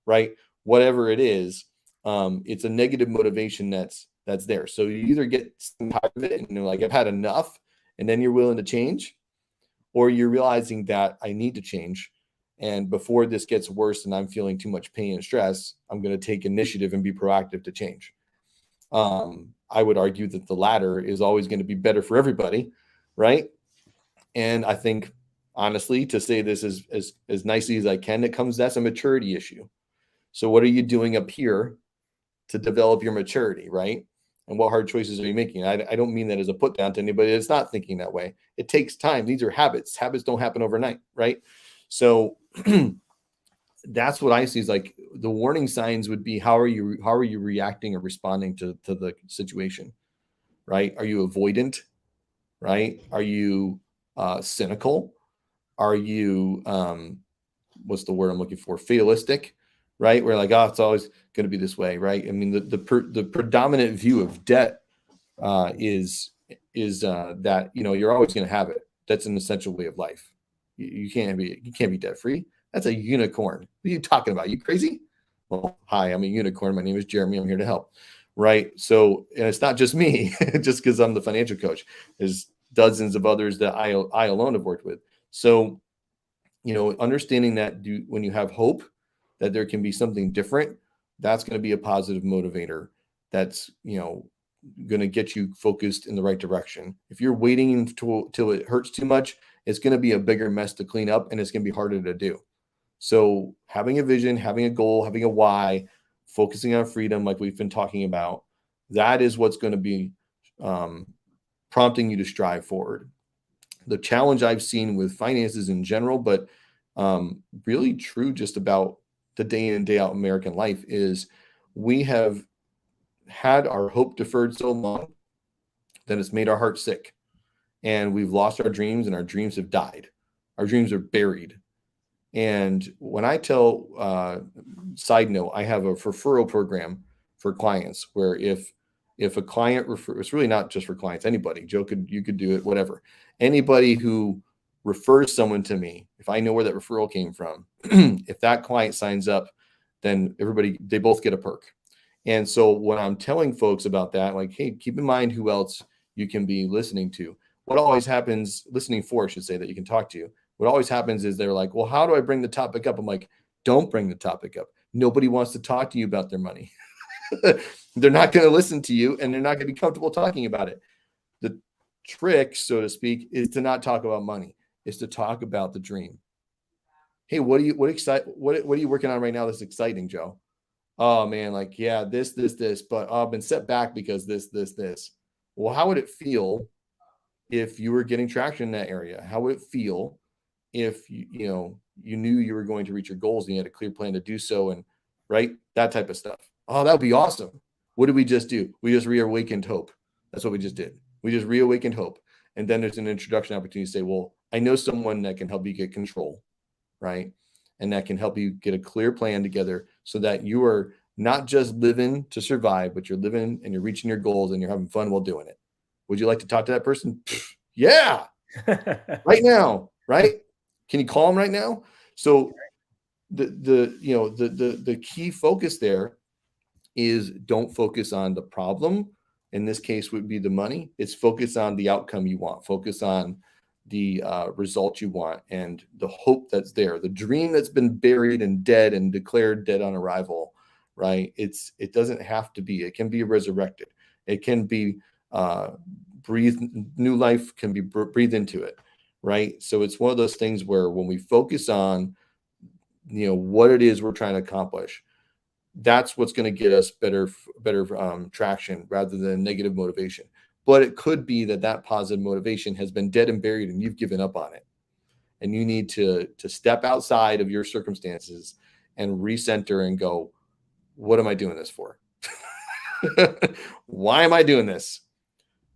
right? Whatever it is, it's a negative motivation that's there. So you either get tired of it and you're like, I've had enough, and then you're willing to change, or you're realizing that I need to change. And before this gets worse and I'm feeling too much pain and stress, I'm going to take initiative and be proactive to change. I would argue that the latter is always going to be better for everybody, right? And I think, honestly, to say this as nicely as I can, that's a maturity issue. So what are you doing up here to develop your maturity, right? And what hard choices are you making? I don't mean that as a put down to anybody that's not thinking that way. It takes time. These are habits. Habits don't happen overnight, right? So that's what I see is like the warning signs would be, how are you reacting or responding to the situation, right? Are you avoidant, right? Are you cynical? Are you what's the word I'm looking for? Fatalistic, right? We're like, oh, it's always going to be this way, right? I mean, the predominant view of debt is that you're always going to have it. That's an essential way of life. You can't be debt free. That's a unicorn. What are you talking about? You crazy? Well, hi, I'm a unicorn. My name is Jeremy. I'm here to help, right? So, and it's not just me, just because I'm the financial coach. There's dozens of others that I alone have worked with. So, understanding that when you have hope that there can be something different, that's going to be a positive motivator. That's, going to get you focused in the right direction. If you're waiting till it hurts too much, it's going to be a bigger mess to clean up, and it's going to be harder to do. So having a vision, having a goal, having a why, focusing on freedom, like we've been talking about, that is what's going to be prompting you to strive forward. The challenge I've seen with finances in general, but really true just about the day in and day out American life, is we have had our hope deferred so long that it's made our heart sick, and we've lost our dreams, and our dreams have died. Our dreams are buried. And when I tell, side note, I have a referral program for clients where if a client it's really not just for clients, anybody, you could do it, whatever. Anybody who refers someone to me, if I know where that referral came from, if that client signs up, then they both get a perk. And so when I'm telling folks about that, like, hey, keep in mind who else you can be listening to. What always happens, listening for, I should say, that you can talk to. What always happens is they're like, well, how do I bring the topic up? I'm like, don't bring the topic up. Nobody wants to talk to you about their money. They're not going to listen to you, and they're not going to be comfortable talking about it. The trick, so to speak, is to not talk about money. It's to talk about the dream. Hey, what are you working on right now that's exciting, Joe? Oh man, like, yeah, this, but I've been set back because this. Well, how would it feel if you were getting traction in that area? How would it feel if you knew you were going to reach your goals and you had a clear plan to do so, and right, that type of stuff? Oh, that would be awesome. What did we just do? We just reawakened hope. That's what we just did. We just reawakened hope. And then there's an introduction opportunity to say, well, I know someone that can help you get control, right? And that can help you get a clear plan together so that you are not just living to survive, but you're living and you're reaching your goals and you're having fun while doing it. Would you like to talk to that person? Yeah, right now, right? Can you call them right now? So the key focus there is don't focus on the problem. In this case would be the money. It's focus on the outcome you want. Focus on the result you want and the hope that's there, the dream that's been buried and dead and declared dead on arrival, right? It doesn't have to be. It can be resurrected. It can be breathed. New life can be breathed into it, right? So it's one of those things where when we focus on, what it is we're trying to accomplish, that's what's going to get us better traction rather than negative motivation. But it could be that positive motivation has been dead and buried and you've given up on it. And you need to step outside of your circumstances and recenter and go, what am I doing this for? Why am I doing this?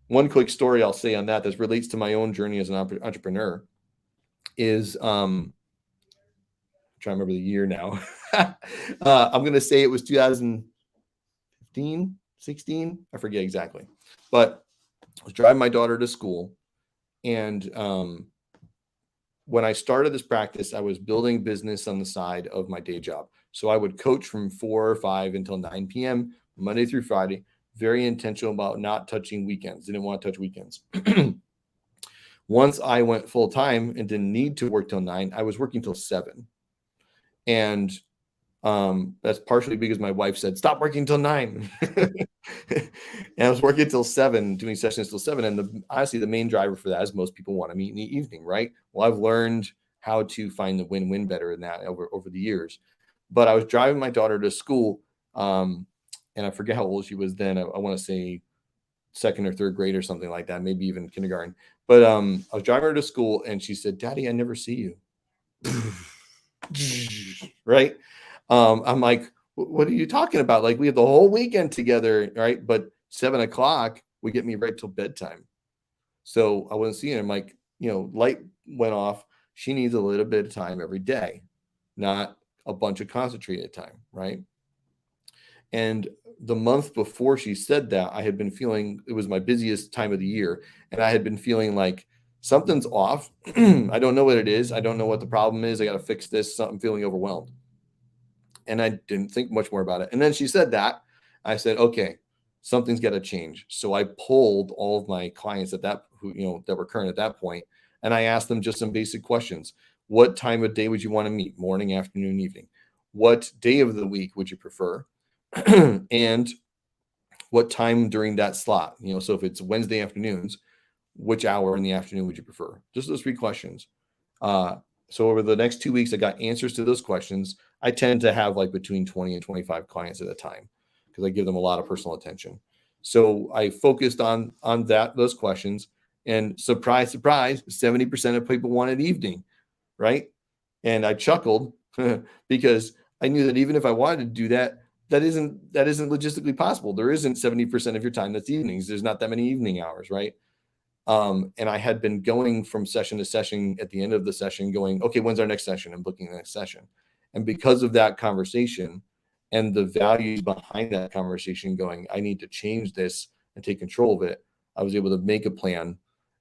One quick story I'll say on that relates to my own journey as an entrepreneur is, I'm trying to remember the year now. I'm going to say it was 2015, 16. I forget exactly. But I was driving my daughter to school. And when I started this practice, I was building business on the side of my day job. So I would coach from 4 or 5 until 9 p.m., Monday through Friday, very intentional about not touching weekends. Didn't want to touch weekends. Once I went full time and didn't need to work till 9, I was working till 7. And that's partially because my wife said, stop working till 9. And I was working till 7, doing sessions till 7. And honestly, the main driver for that is most people want to meet in the evening, right? Well, I've learned how to find the win-win better than that over the years. But I was driving my daughter to school, and I forget how old she was then. I want to say 2nd or 3rd grade or something like that, maybe even kindergarten. But I was driving her to school, and she said, Daddy, I never see you. Right? I'm like, what are you talking about? Like, we had the whole weekend together, right? But 7 o'clock would get me right till bedtime. So I wasn't seeing her. I'm like, light went off. She needs a little bit of time every day, not a bunch of concentrated time, right? And the month before she said that, I had been feeling, it was my busiest time of the year, and I had been feeling like something's off. I don't know what it is. I don't know what the problem is. I got to fix this. I'm feeling overwhelmed. And I didn't think much more about it. And then she said that. I said, okay, something's got to change. So I pulled all of my clients that were current at that point, and I asked them just some basic questions. What time of day would you want to meet? Morning, afternoon, evening? What day of the week would you prefer? And what time during that slot? So if it's Wednesday afternoons, which hour in the afternoon would you prefer? Just those 3 questions. So over the next 2 weeks, I got answers to those questions. I tend to have like between 20 and 25 clients at a time because I give them a lot of personal attention. So I focused on those questions, and surprise, surprise, 70% of people wanted evening, right? And I chuckled because I knew that even if I wanted to do that, that isn't logistically possible. There isn't 70% of your time that's evenings. There's not that many evening hours, right? And I had been going from session to session at the end of the session going, okay, when's our next session? I'm booking the next session. And because of that conversation and the values behind that conversation going, I need to change this and take control of it, I was able to make a plan.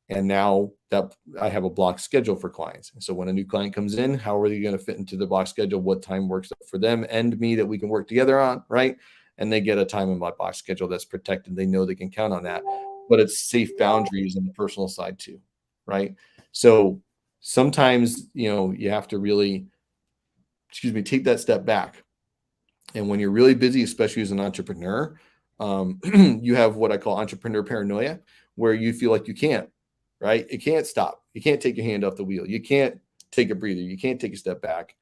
And now that I have a block schedule for clients. And so when a new client comes in, how are they going to fit into the block schedule? What time works for them and me that we can work together on, right? And they get a time in my block schedule that's protected. They know they can count on that, but it's safe boundaries on the personal side too, right? So sometimes, you have to really, take that step back. And when you're really busy, especially as an entrepreneur, you have what I call entrepreneur paranoia, where you feel like you can't, right? It can't stop. You can't take your hand off the wheel. You can't take a breather. You can't take a step back.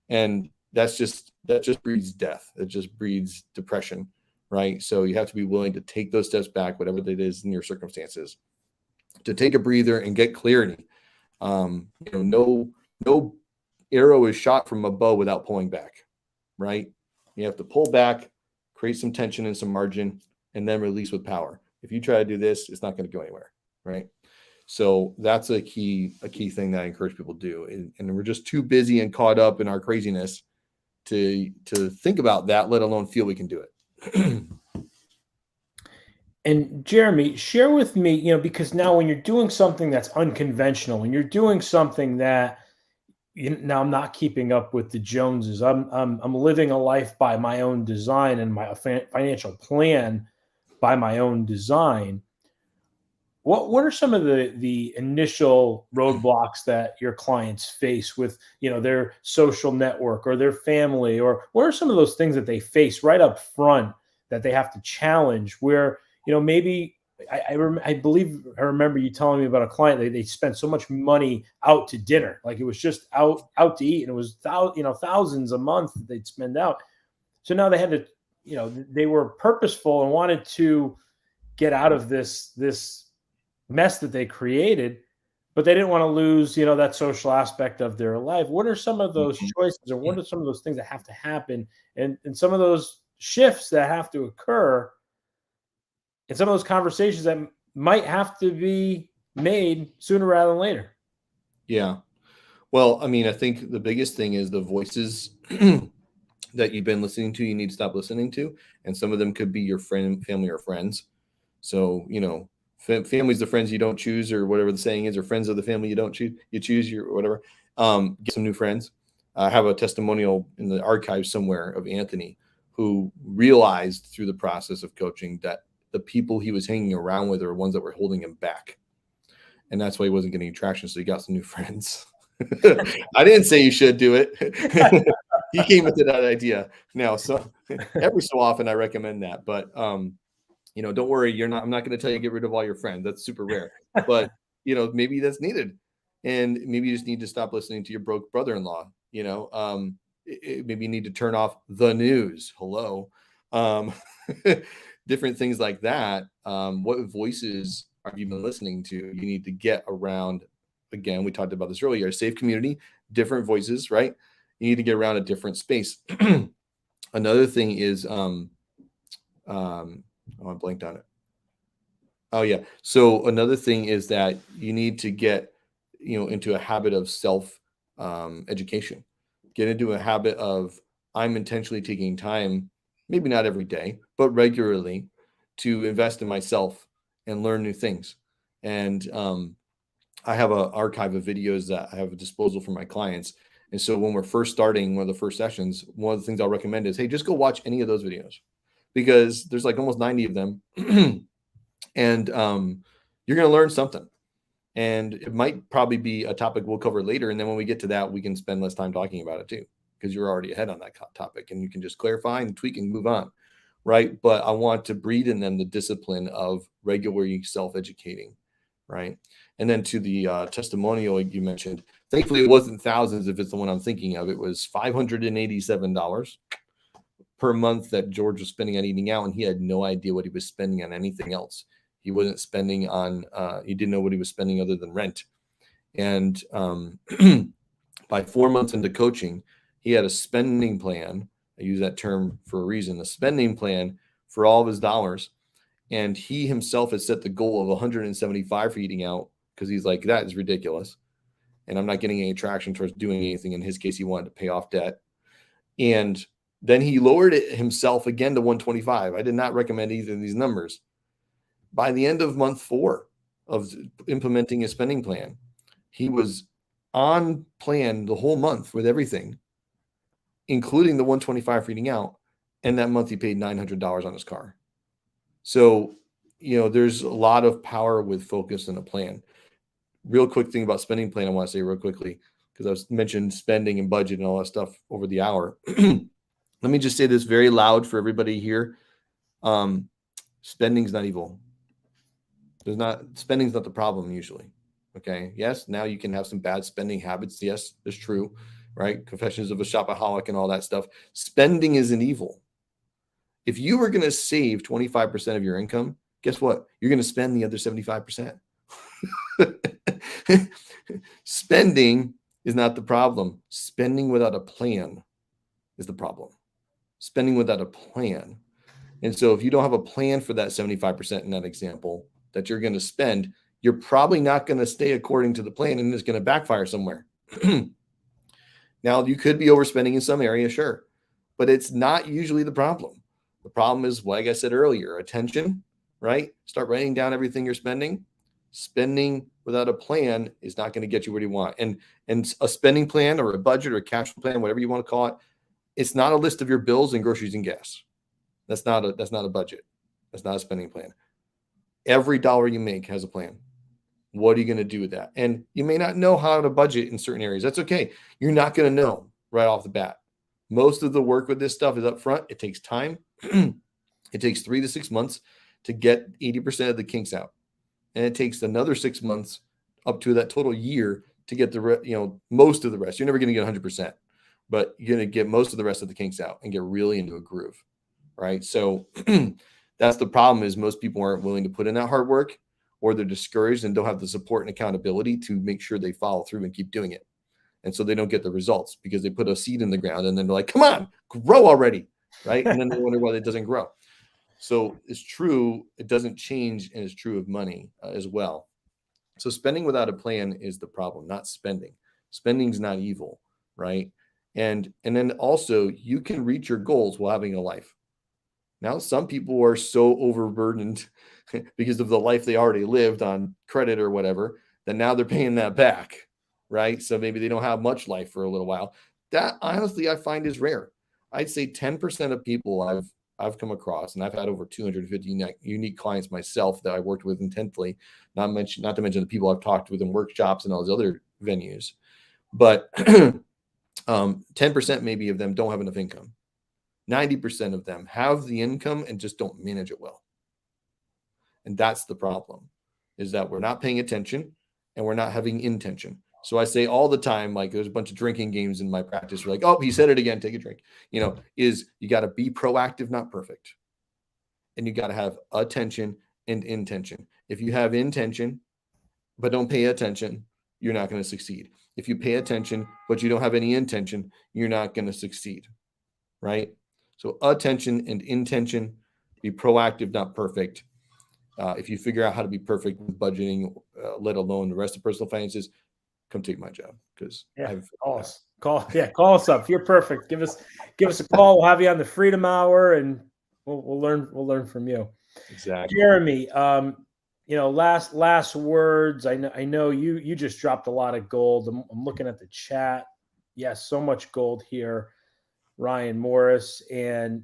And that just breeds death. It just breeds depression, right? So you have to be willing to take those steps back, whatever that is in your circumstances, to take a breather and get clarity. No arrow is shot from a bow without pulling back, right? You have to pull back, create some tension and some margin, and then release with power. If you try to do this, it's not going to go anywhere, right? So that's a key thing that I encourage people to do. And we're just too busy and caught up in our craziness to think about that, let alone feel we can do it. And Jeremy, share with me, because now when you're doing something that's unconventional, when you're doing something that now I'm not keeping up with the Joneses, I'm living a life by my own design and my financial plan by my own design. What are some of the initial roadblocks that your clients face with their social network or their family, or what are some of those things that they face right up front that they have to challenge? Where maybe I believe I remember you telling me about a client they spent so much money out to dinner, like it was just out to eat, and it was thousands a month that they'd spend out. So now they had to they were purposeful and wanted to get out of this mess that they created, but they didn't want to lose, that social aspect of their life. What are some of those choices, or what are some of those things that have to happen, and some of those shifts that have to occur, and some of those conversations that might have to be made sooner rather than later? Yeah. Well, I mean, I think the biggest thing is the voices that you've been listening to, you need to stop listening to. And some of them could be your family or friends. So, family's the friends you don't choose, or whatever the saying is, or friends of the family you don't choose, you choose your whatever. Get some new friends. I have a testimonial in the archive somewhere of Anthony, who realized through the process of coaching that the people he was hanging around with are ones that were holding him back. And that's why he wasn't getting traction. So he got some new friends. I didn't say you should do it. He came with that idea. Now, so every so often I recommend that, but don't worry, I'm not going to tell you get rid of all your friends. That's super rare. But maybe that's needed. And maybe you just need to stop listening to your broke brother-in-law. Maybe you need to turn off the news. Hello. Different things like that. What voices have you been listening to? You need to get around. Again, we talked about this earlier, a safe community, different voices, right? You need to get around a different space. Another thing is, I blanked on it. Oh yeah. So another thing is that you need to get, into a habit of self education. Get into a habit of, I'm intentionally taking time, maybe not every day, but regularly, to invest in myself and learn new things. And I have an archive of videos that I have a disposal for my clients. And so when we're first starting one of the first sessions, one of the things I'll recommend is, hey, just go watch any of those videos, because there's like almost 90 of them. And you're going to learn something. And it might probably be a topic we'll cover later. And then when we get to that, we can spend less time talking about it too, because you're already ahead on that topic and you can just clarify and tweak and move on. Right. But I want to breed in them the discipline of regularly self-educating. Right. And then to the testimonial you mentioned, thankfully it wasn't thousands. If it's the one I'm thinking of, it was $587 per month that George was spending on eating out. And he had no idea what he was spending on anything else. He wasn't spending on, he didn't know what he was spending other than rent. And by 4 months into coaching, he had a spending plan. I use that term for a reason, a spending plan for all of his dollars. And he himself has set the goal of 175 for eating out, because he's like, that is ridiculous. And I'm not getting any traction towards doing anything. In his case, he wanted to pay off debt. And then he lowered it himself again to 125. I did not recommend either of these numbers. By the end of month 4 of implementing his spending plan, he was on plan the whole month with everything, including the 125 for eating out. And that month he paid $900 on his car. So, there's a lot of power with focus and a plan. Real quick thing about spending plan I want to say real quickly, because I was mentioned spending and budget and all that stuff over the hour. Let me just say this very loud for everybody here. Spending's not evil. Spending's not the problem usually. Okay. Yes. Now you can have some bad spending habits. Yes, that's true. Right. Confessions of a Shopaholic and all that stuff. Spending isn't evil. If you were going to save 25% of your income, guess what? You're going to spend the other 75%. Spending is not the problem. Spending without a plan is the problem. Spending without a plan. And so if you don't have a plan for that 75% in that example that you're going to spend, you're probably not going to stay according to the plan, and it's going to backfire somewhere. Now, you could be overspending in some area, sure. but it's not usually the problem. The problem is, like I said earlier, attention, right? Start writing down everything you're spending. Spending without a plan is not going to get you where you want. And a spending plan or a budget or a cash flow plan, whatever you want to call it, it's not a list of your bills and groceries and gas. That's not a budget. That's not a spending plan. Every dollar you make has a plan. What are you going to do with that? And you may not know how to budget in certain areas. That's okay. You're not going to know right off the bat. Most of the work with this stuff is up front. It takes time. It takes 3 to 6 months to get 80% of the kinks out. And it takes another 6 months up to that total year to get most of the rest. You're never going to get 100%, but you're going to get most of the rest of the kinks out and get really into a groove, right? So that's the problem, is most people aren't willing to put in that hard work, or they're discouraged and don't have the support and accountability to make sure they follow through and keep doing it. And so they don't get the results because they put a seed in the ground and then they're like, come on, grow already, right? And then they wonder why it doesn't grow. So it's true, it doesn't change, and it's true of money as well. So spending without a plan is the problem, not spending. Spending's not evil, right? And then also, you can reach your goals while having a life. Now, some people are so overburdened because of the life they already lived on credit or whatever, that now they're paying that back, right? So maybe they don't have much life for a little while. That, honestly, I find is rare. I'd say 10% of people I've come across, and I've had over 250 unique clients myself that I worked with intently, not to mention the people I've talked with in workshops and all those other venues. But 10% maybe of them don't have enough income. 90% of them have the income and just don't manage it well. And that's the problem, is that we're not paying attention and we're not having intention. So I say all the time, like, there's a bunch of drinking games in my practice. We're like, oh, he said it again, take a drink. Is you got to be proactive, not perfect. And you got to have attention and intention. If you have intention, but don't pay attention, you're not going to succeed. If you pay attention, but you don't have any intention, you're not going to succeed, right? So attention and intention, be proactive, not perfect. If you figure out how to be perfect with budgeting, let alone the rest of personal finances, come take my job, because call us up. If you're perfect, give us a call. We'll have you on the Freedom Hour, and we'll learn from you. Exactly. Jeremy, last words. I know you just dropped a lot of gold. I'm looking at the chat. Yes, so much gold here, Ryan Morris. And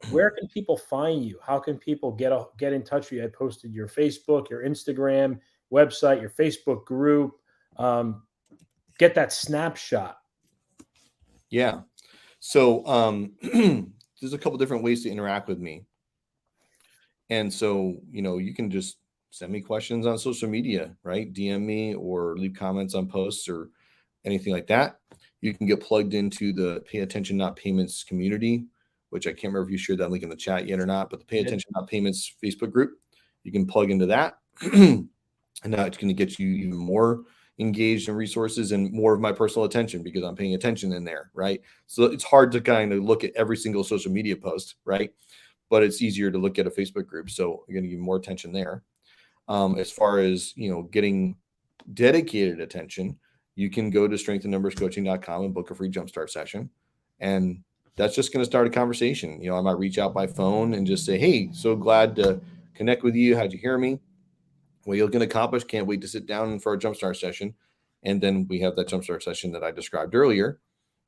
where can people find you? How can people get in touch with you? I posted your Facebook, your Instagram, website, your Facebook group. Get that snapshot. Yeah. So there's a couple different ways to interact with me. And so, you can just send me questions on social media, right? DM me or leave comments on posts or anything like that. You can get plugged into the Pay Attention Not Payments community, which I can't remember if you shared that link in the chat yet or not, but the Pay Attention Not Payments Facebook group, you can plug into that. And now it's going to get you even more engaged in resources and more of my personal attention, because I'm paying attention in there, right? So it's hard to kind of look at every single social media post, right? But it's easier to look at a Facebook group. So you're going to give more attention there. As far as, getting dedicated attention, you can go to strengthandnumberscoaching.com and book a free jumpstart session. And that's just going to start a conversation. I might reach out by phone and just say, hey, so glad to connect with you. How'd you hear me? What you're going to accomplish. Can't wait to sit down for a jumpstart session. And then we have that jumpstart session that I described earlier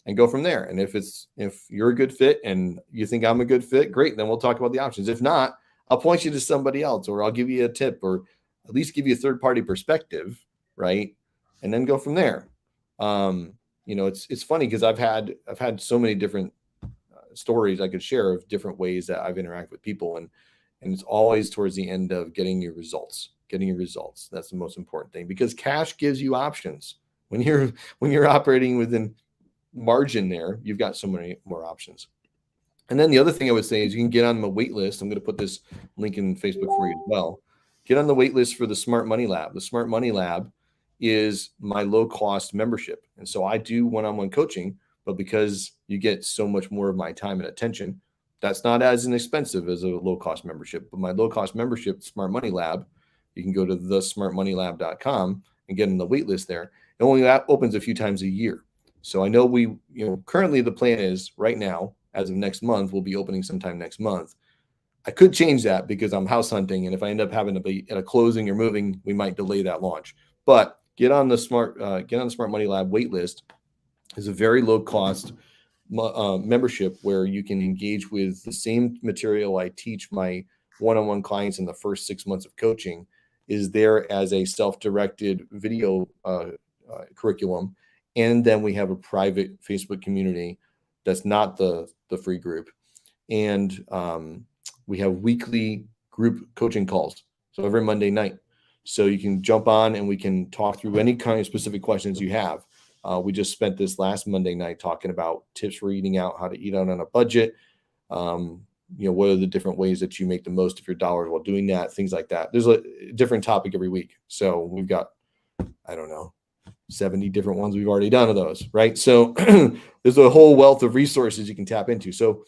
and go from there. And if you're a good fit and you think I'm a good fit, great. Then we'll talk about the options. If not, I'll point you to somebody else, or I'll give you a tip, or at least give you a third-party perspective, right? And then go from there. It's funny because I've had so many different stories I could share of different ways that I've interacted with people, and it's always towards the end of getting your results. That's the most important thing, because cash gives you options. When you're operating within margin there, you've got so many more options. And then the other thing I would say is you can get on the wait list. I'm going to put this link in Facebook for you as well. Get on the wait list for the Smart Money Lab. The Smart Money Lab is my low-cost membership. And so I do one-on-one coaching, but because you get so much more of my time and attention, that's not as inexpensive as a low-cost membership. But my low-cost membership, Smart Money Lab, you can go to thesmartmoneylab.com and get on the wait list there. It only opens a few times a year. So I know currently the plan is right now, as of next month. We'll be opening sometime next month. I could change that because I'm house hunting, and if I end up having to be at a closing or moving, we might delay that launch. But get on the Smart Money Lab wait list. It's a very low cost membership where you can engage with the same material I teach my one-on-one clients in the first 6 months of coaching is there as a self-directed video curriculum. And then we have a private Facebook community that's not the free group. And we have weekly group coaching calls. So every Monday night. So you can jump on and we can talk through any kind of specific questions you have. We just spent this last Monday night talking about tips for eating out, how to eat out on a budget. What are the different ways that you make the most of your dollars while doing that, things like that. There's a different topic every week. So we've got, 70 different ones we've already done of those, right? So there's a whole wealth of resources you can tap into. So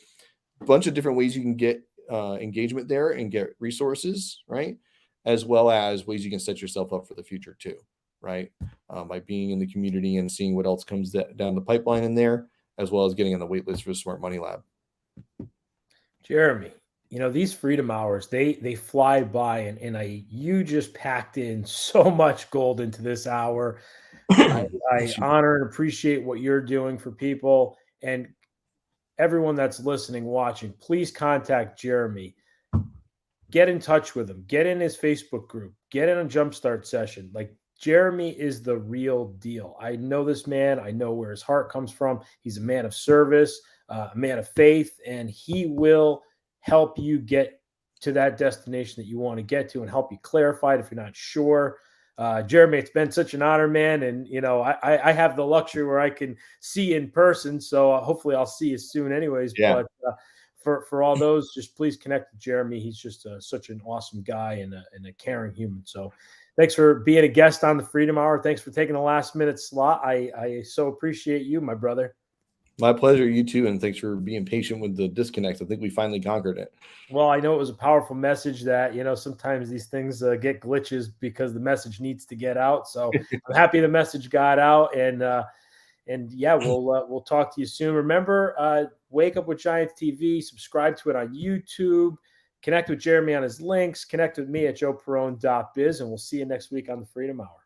a bunch of different ways you can get engagement there and get resources, right? As well as ways you can set yourself up for the future too, right? By being in the community and seeing what else comes down the pipeline in there, as well as getting on the wait list for the Smart Money Lab. Jeremy, these freedom hours, they fly by, and you just packed in so much gold into this hour. I honor and appreciate what you're doing for people, and everyone that's listening, watching, please contact Jeremy. Get in touch with him. Get in his Facebook group. Get in a Jumpstart session. Like, Jeremy is the real deal. I know this man. I know where his heart comes from. He's a man of service, a man of faith, and he will help you get to that destination that you want to get to and help you clarify it if you're not sure. Jeremy, it's been such an honor, man. And, I have the luxury where I can see in person. So hopefully I'll see you soon anyways. Yeah. But for all those, just please connect with Jeremy. He's just such an awesome guy and a caring human. So thanks for being a guest on the Freedom Hour. Thanks for taking the last minute slot. I so appreciate you, my brother. My pleasure. You too. And thanks for being patient with the disconnect. I think we finally conquered it. Well, I know it was a powerful message that, sometimes these things get glitches because the message needs to get out. So I'm happy the message got out, and yeah, we'll talk to you soon. Remember, Wake Up with Giants TV, subscribe to it on YouTube, connect with Jeremy on his links, connect with me at joeperrone.biz, and we'll see you next week on the Freedom Hour.